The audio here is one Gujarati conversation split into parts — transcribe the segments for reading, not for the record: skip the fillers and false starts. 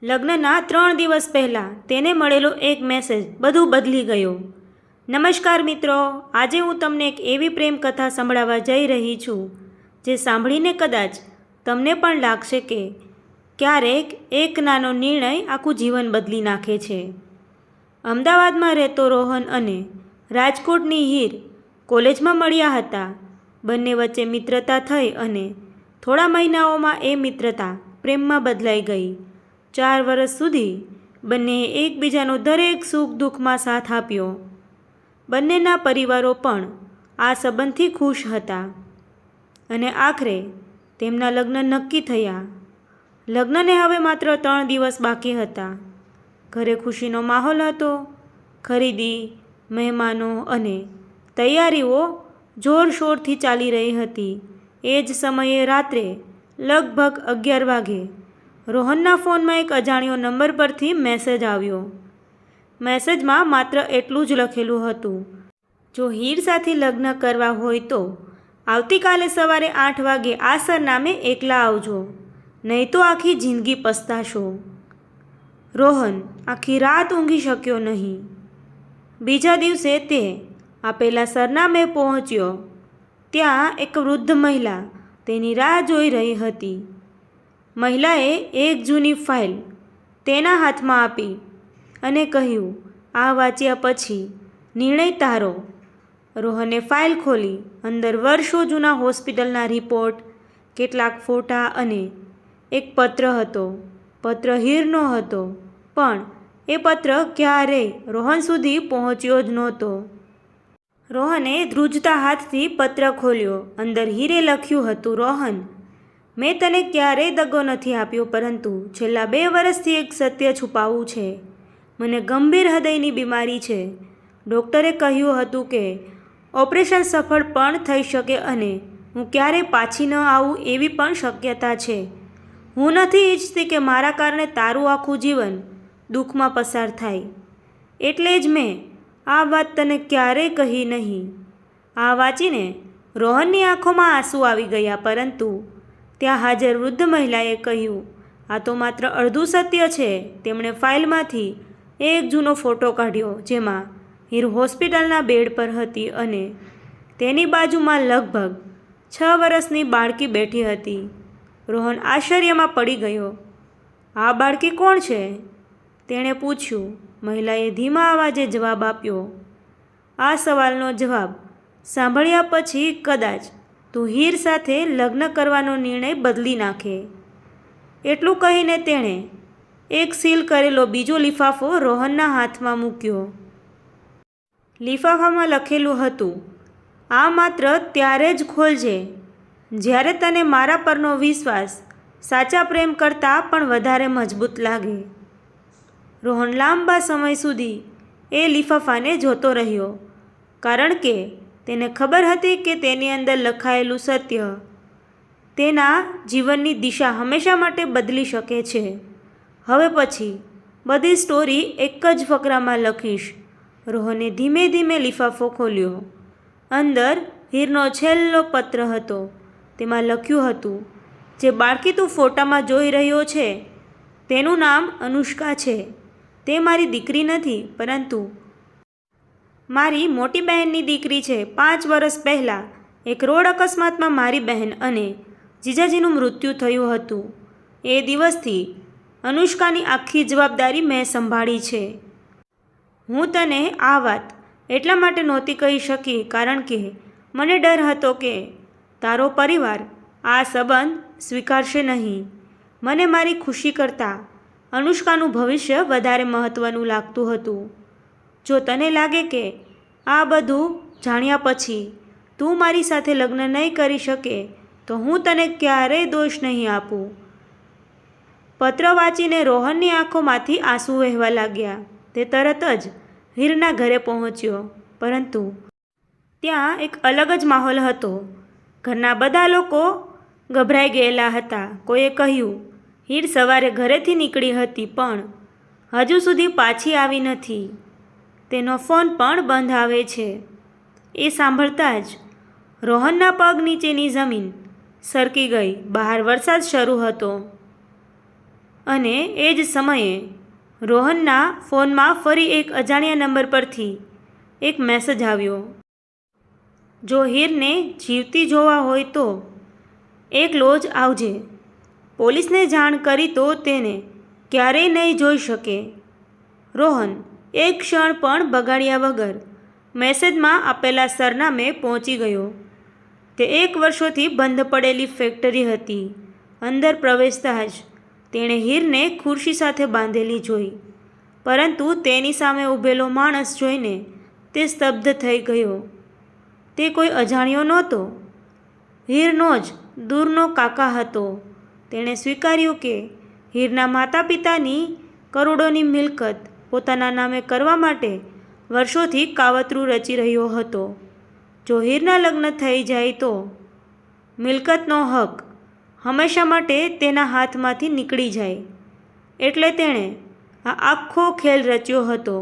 લગ્નના 3 દિવસ પહેલાં તેને મળેલો એક મેસેજ બધું બદલી ગયો. નમસ્કાર મિત્રો, આજે હું તમને એક એવી પ્રેમ કથા સંભળાવવા જઈ રહી છું જે સાંભળીને કદાચ તમને પણ લાગશે કે ક્યારેક એક નાનો નિર્ણય આખું જીવન બદલી નાખે છે. અમદાવાદમાં રહેતો રોહન અને રાજકોટની હીર કોલેજમાં મળ્યા હતા. બંને વચ્ચે મિત્રતા થઈ અને થોડા મહિનાઓમાં એ મિત્રતા પ્રેમમાં બદલાઈ ગઈ. 4 વર્ષ સુધી બંનેએ એકબીજાનો દરેક સુખ દુઃખમાં સાથ આપ્યો. બંનેના પરિવારો પણ આ સંબંધથી ખુશ હતા અને આખરે તેમના લગ્ન નક્કી થયા. લગ્નને હવે માત્ર 3 દિવસ બાકી હતા. ઘરે ખુશીનો માહોલ હતો. ખરીદી, મહેમાનો અને તૈયારીઓ જોરશોરથી ચાલી રહી હતી. એ જ સમયે રાત્રે લગભગ 11 વાગે રોહનના ફોનમાં એક અજાણ્યો નંબર પરથી મેસેજ આવ્યો. મેસેજમાં માત્ર એટલું જ લખેલું હતું, જો હીર સાથે લગ્ન કરવા હોય તો આવતીકાલે સવારે 8 વાગે આ સરનામે એકલા આવજો, નહીં તો આખી જિંદગી પસ્તાશો. રોહન આખી રાત ઊંઘી શક્યો નહીં. બીજા દિવસે તે આપેલા સરનામે પહોંચ્યો. ત્યાં એક વૃદ્ધ મહિલા તેની રાહ જોઈ રહી હતી. મહિલાએ એક જૂની ફાઇલ તેના હાથમાં આપી અને કહ્યું, આ વાંચ્યા પછી નિર્ણય તારો. રોહને ફાઇલ ખોલી. અંદર વર્ષો જૂના હોસ્પિટલના રિપોર્ટ, કેટલાક ફોટા અને એક પત્ર હતો. પત્ર હીરનો હતો, પણ એ પત્ર ક્યારેય રોહન સુધી પહોંચ્યો જ નહોતો. રોહને ધ્રુજતા હાથથી પત્ર ખોલ્યો. અંદર હીરે લખ્યું હતું, રોહન, મેં તને ક્યારેય દગો નથી આપ્યો, પરંતુ છેલ્લા 2 વર્ષથી એક સત્ય છુપાવવું છે. મને ગંભીર હૃદયની બીમારી છે. ડૉક્ટરે કહ્યું હતું કે ઓપરેશન સફળ પણ થઈ શકે અને હું ક્યારેય પાછી ન આવું એવી પણ શક્યતા છે. હું નથી ઈચ્છતી કે મારા કારણે તારું આખું જીવન દુઃખમાં પસાર થાય. એટલે જ મેં આ વાત તને ક્યારેય કહી નહીં. આ વાંચીને રોહનની આંખોમાં આંસુ આવી ગયા, પરંતુ ત્યાં હાજર વૃદ્ધ મહિલાએ કહ્યું, આ તો માત્ર અડધું સત્ય છે. તેમણે ફાઇલમાંથી એક જૂનો ફોટો કાઢ્યો, જેમાં હીર હોસ્પિટલના બેડ પર હતી અને તેની બાજુમાં લગભગ 6 વર્ષની બાળકી બેઠી હતી. રોહન આશ્ચર્યમાં પડી ગયો. આ બાળકી કોણ છે? તેણે પૂછ્યું. મહિલાએ ધીમા અવાજે જવાબ આપ્યો, આ સવાલનો જવાબ સાંભળ્યા પછી કદાચ તું હીર સાથે લગ્ન કરવાનો નિર્ણય બદલી નાખે. એટલું કહીને તેણે એક સીલ કરેલો બીજો લિફાફો રોહનના હાથમાં મૂક્યો. લિફાફામાં લખેલું હતું, આ માત્ર ત્યારે જ ખોલજે જ્યારે તને મારા પરનો વિશ્વાસ સાચા પ્રેમ કરતાં પણ વધારે મજબૂત લાગે. રોહન લાંબા સમય સુધી એ લિફાફાને જોતો રહ્યો, કારણ કે તેને ખબર હતી કે તેની અંદર લખાયેલું સત્ય તેના જીવનની દિશા હંમેશા માટે બદલી શકે છે. હવે પછી બધી સ્ટોરી એક જ ફકરામાં લખીશ. રોહને ધીમે ધીમે લિફાફો ખોલ્યો. અંદર હીરનો છેલ્લો પત્ર હતો. તેમાં લખ્યું હતું, જે બાળકી તું ફોટામાં જોઈ રહ્યો છે તેનું નામ અનુષ્કા છે. તે મારી દીકરી નથી, પરંતુ મારી મોટી બહેનની દીકરી છે. 5 વર્ષ પહેલાં એક રોડ અકસ્માતમાં મારી બહેન અને જીજાજીનું મૃત્યુ થયું હતું. એ દિવસથી અનુષ્કાની આખી જવાબદારી મેં સંભાળી છે. હું તને આ વાત એટલા માટે નહોતી કહી શકી, કારણ કે મને ડર હતો કે તારો પરિવાર આ સંબંધ સ્વીકારશે નહીં. મને મારી ખુશી કરતાં અનુષ્કાનું ભવિષ્ય વધારે મહત્ત્વનું લાગતું હતું. જો તને લાગે કે આ બધું જાણ્યા પછી તું મારી સાથે લગ્ન નહીં કરી શકે, તો હું તને ક્યારેય દોષ નહીં આપું. પત્ર વાંચીને રોહનની આંખોમાંથી આંસુ વહેવા લાગ્યા. તે તરત જ હીરના ઘરે પહોંચ્યો, પરંતુ ત્યાં એક અલગ જ માહોલ હતો. ઘરના બધા લોકો ગભરાઈ ગયેલા હતા. કોઈએ કહ્યું, હીર સવારે ઘરેથી નીકળી હતી, પણ હજુ સુધી પાછી આવી નથી. તેનો ફોન પણ બંધ આવે છે. એ સાંભળતા જ રોહનના પગ નીચેની જમીન સરકી ગઈ. બહાર વરસાદ શરૂ હતો. અને એ જ સમયે રોહનના ફોનમાં ફરી એક અજાણ્યા નંબર પરથી એક મેસેજ આવ્યો, જો હીરને જીવતી જોવા હોય તો એકલો જ આવજે. પોલીસને જાણ કરી તો તેને ક્યારેય નહીં જોઈ શકે. રોહન એક ક્ષણ પણ બગાડ્યા વગર મેસેજમાં આપેલા સરનામે પહોંચી ગયો. તે 1 વર્ષોથી બંધ પડેલી ફેક્ટરી હતી. અંદર પ્રવેશતા જ તેણે હીરને ખુરશી સાથે બાંધેલી જોઈ, પરંતુ તેની સામે ઊભેલો માણસ જોઈને તે સ્તબ્ધ થઈ ગયો. તે કોઈ અજાણ્યો નહોતો, હીરનો જ દૂરનો કાકા હતો. તેણે સ્વીકાર્યું કે હીરના માતા પિતાની કરોડોની મિલકત પોતાના નામે કરવા માટે વર્ષોથી કાવતરું રચી રહ્યો હતો. જો હીરના લગ્ન થઈ જાય તો મિલકતનો હક હંમેશા માટે તેના હાથમાંથી નીકળી જાય. એટલે તેણે આ આખો ખેલ રચ્યો હતો.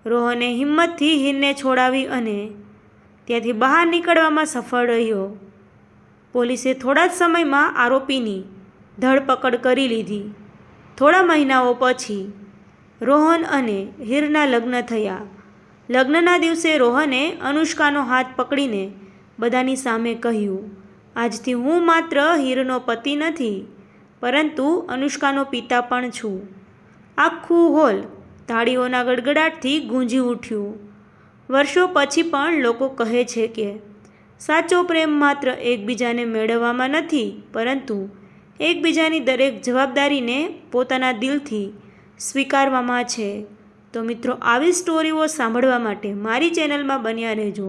રોહને હિંમતથી હીરને છોડાવી અને ત્યાંથી બહાર નીકળવામાં સફળ રહ્યો. પોલીસે થોડા જ સમયમાં આરોપીની ધરપકડ કરી લીધી. થોડા મહિનાઓ પછી રોહન અને હીરના લગ્ન થયા. લગ્નના દિવસે રોહને અનુષ્કાનો હાથ પકડીને બધાની સામે કહ્યું, આજથી હું માત્ર હીરનો પતિ નથી, પરંતુ અનુષ્કાનો પિતા પણ છું. આખું હોલ તાળીઓના ગડગડાટથી ગૂંજી ઉઠ્યું. વર્ષો પછી પણ લોકો કહે છે કે સાચો પ્રેમ માત્ર એકબીજાને મેળવવામાં નથી, પરંતુ એકબીજાની દરેક જવાબદારીને પોતાના દિલથી સ્વીકારવામાં છે. તો મિત્રો, આવી સ્ટોરીઓ સાંભળવા માટે મારી ચેનલમાં બન્યા રહેજો.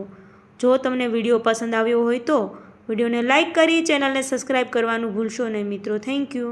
જો તમને વિડીયો પસંદ આવ્યો હોય તો વિડીયોને લાઇક કરી ચેનલને સબસ્ક્રાઈબ કરવાનું ભૂલશો નહીં મિત્રો. Thank you.